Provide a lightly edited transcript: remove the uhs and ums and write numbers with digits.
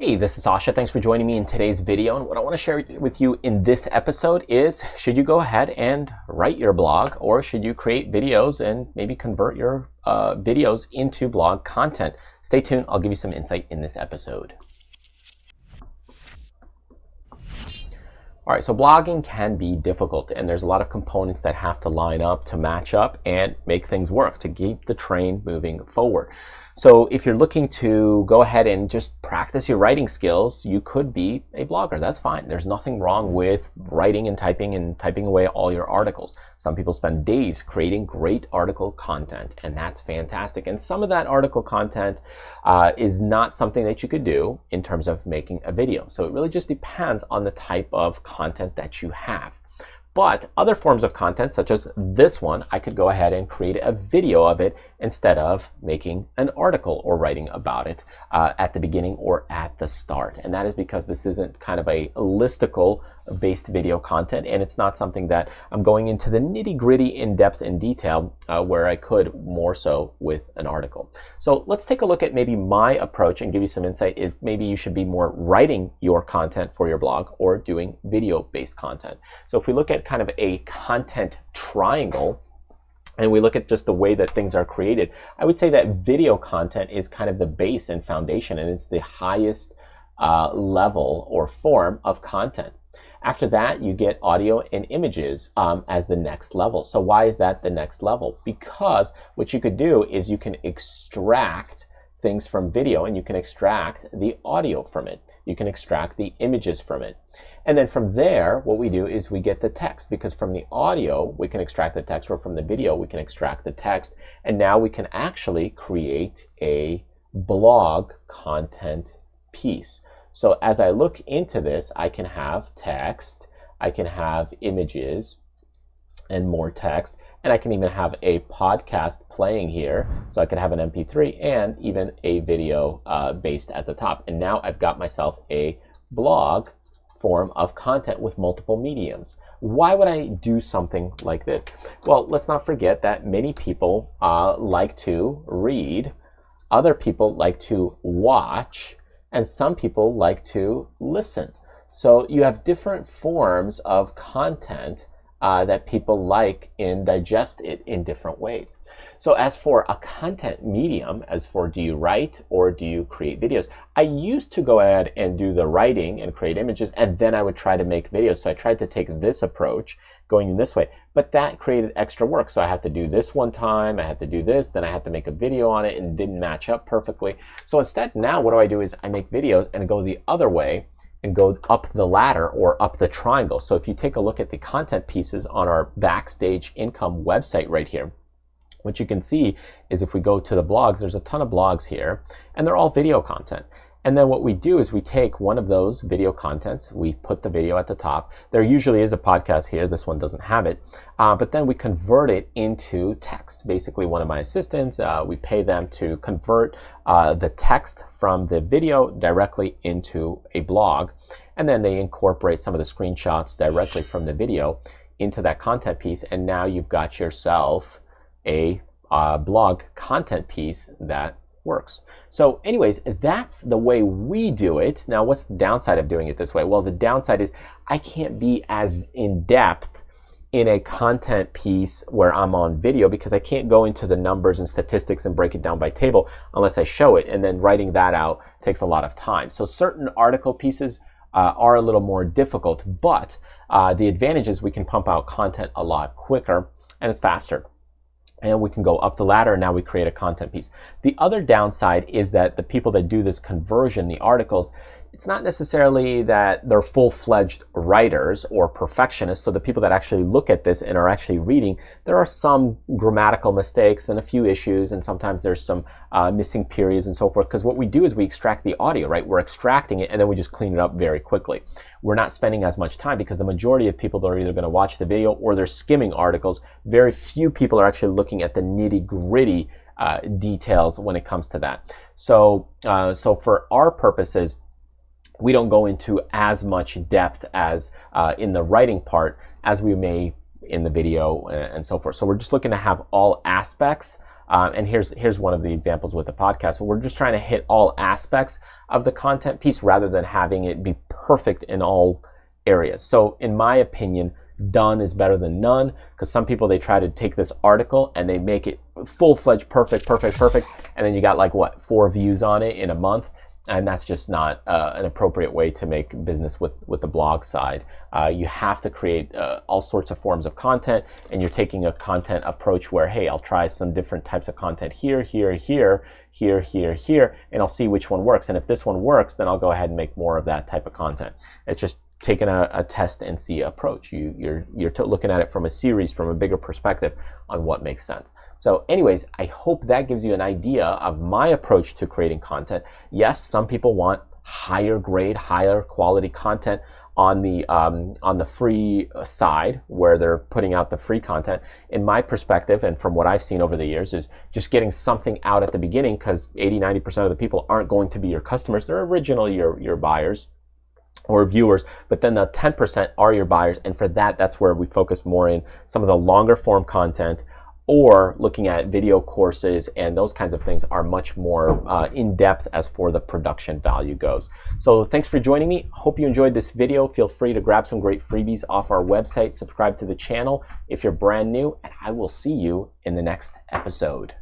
Hey, this is Sasha. Thanks for joining me in today's video. And what I want to share with you in this episode is, should you go ahead and write your blog, or should you create videos and maybe convert your videos into blog content? Stay tuned. I'll give you some insight in this episode. All right, so blogging can be difficult, and there's a lot of components that have to line up to match up and make things work to keep the train moving forward. So if you're looking to go ahead and just practice your writing skills, you could be a blogger. That's fine. There's nothing wrong with writing and typing away all your articles. Some people spend days creating great article content, and that's fantastic. And some of that article content is not something that you could do in terms of making a video. So it really just depends on the type of content that you have. But other forms of content, such as this one, I could go ahead and create a video of it instead of making an article or writing about it at the beginning or at the start. And that is because this isn't kind of a listicle based video content, and it's not something that I'm going into the nitty-gritty in depth and detail where I could more so with an article. So let's take a look at maybe my approach and give you some insight if maybe you should be more writing your content for your blog or doing video based content. So if we look at kind of a content triangle, and we look at just the way that things are created, I would say that video content is kind of the base and foundation, and it's the highest level or form of content. After that, you get audio and images as the next level. So why is that the next level? Because what you could do is you can extract things from video, and you can extract the audio from it. You can extract the images from it. And then from there, what we do is we get the text, because from the audio, we can extract the text, or from the video, we can extract the text. And now we can actually create a blog content piece. So as I look into this, I can have text, I can have images and more text, and I can even have a podcast playing here. So I could have an MP3 and even a video based at the top. And now I've got myself a blog form of content with multiple mediums. Why would I do something like this? Well, let's not forget that many people like to read, other people like to watch, and some people like to listen. So you have different forms of content that people like and digest it in different ways. So as for a content medium, as for do you write or do you create videos, I used to go ahead and do the writing and create images, and then I would try to make videos. So I tried to take this approach, going this way, but that created extra work. So I had to do this one time, I had to do this, then I had to make a video on it, and it didn't match up perfectly. So instead, now what do is I make videos and go the other way and go up the ladder or up the triangle. So if you take a look at the content pieces on our Backstage income website right here, what you can see is if we go to the blogs, there's a ton of blogs here, and they're all video content. And then what we do is we take one of those video contents, we put the video at the top. There usually is a podcast here, this one doesn't have it, but then we convert it into text. Basically, one of my assistants, we pay them to convert the text from the video directly into a blog, and then they incorporate some of the screenshots directly from the video into that content piece, and now you've got yourself a blog content piece that works. So anyways, that's the way we do it. Now, what's the downside of doing it this way? Well, the downside is I can't be as in depth in a content piece where I'm on video, because I can't go into the numbers and statistics and break it down by table unless I show it, and then writing that out takes a lot of time. So certain article pieces are a little more difficult, but the advantage is we can pump out content a lot quicker and it's faster. And we can go up the ladder, and now we create a content piece. The other downside is that the people that do this conversion, the articles, it's not necessarily that they're full-fledged writers or perfectionists. So the people that actually look at this and are actually reading, there are some grammatical mistakes and a few issues, and sometimes there's some missing periods and so forth. Because what we do is we extract the audio, right? We're extracting it, and then we just clean it up very quickly. We're not spending as much time, because the majority of people are either going to watch the video or they're skimming articles. Very few people are actually looking at the nitty-gritty details when it comes to that. So for our purposes, we don't go into as much depth as in the writing part as we may in the video and so forth. So we're just looking to have all aspects And here's one of the examples with the podcast. So we're just trying to hit all aspects of the content piece rather than having it be perfect in all areas. So in my opinion, done is better than none, because some people, they try to take this article and they make it full-fledged perfect, and then you got like what, 4 views on it in a month, and that's just not an appropriate way to make business with the blog side. You have to create all sorts of forms of content, and you're taking a content approach where, hey, I'll try some different types of content here, and I'll see which one works. And if this one works, then I'll go ahead and make more of that type of content. It's just taking a test and see approach. You're looking at it from a series, from a bigger perspective on what makes sense. So anyways, I hope that gives you an idea of my approach to creating content. Yes, some people want higher grade, higher quality content on the free side, where they're putting out the free content. In my perspective, and from what I've seen over the years, is just getting something out at the beginning, because 80-90% of the people aren't going to be your customers. They're originally your buyers or viewers, but then the 10% are your buyers, and for that's where we focus more in some of the longer form content, or looking at video courses, and those kinds of things are much more in depth as for the production value goes. So thanks for joining me. Hope you enjoyed this video. Feel free to grab some great freebies off our website, subscribe to the channel if you're brand new, and I will see you in the next episode.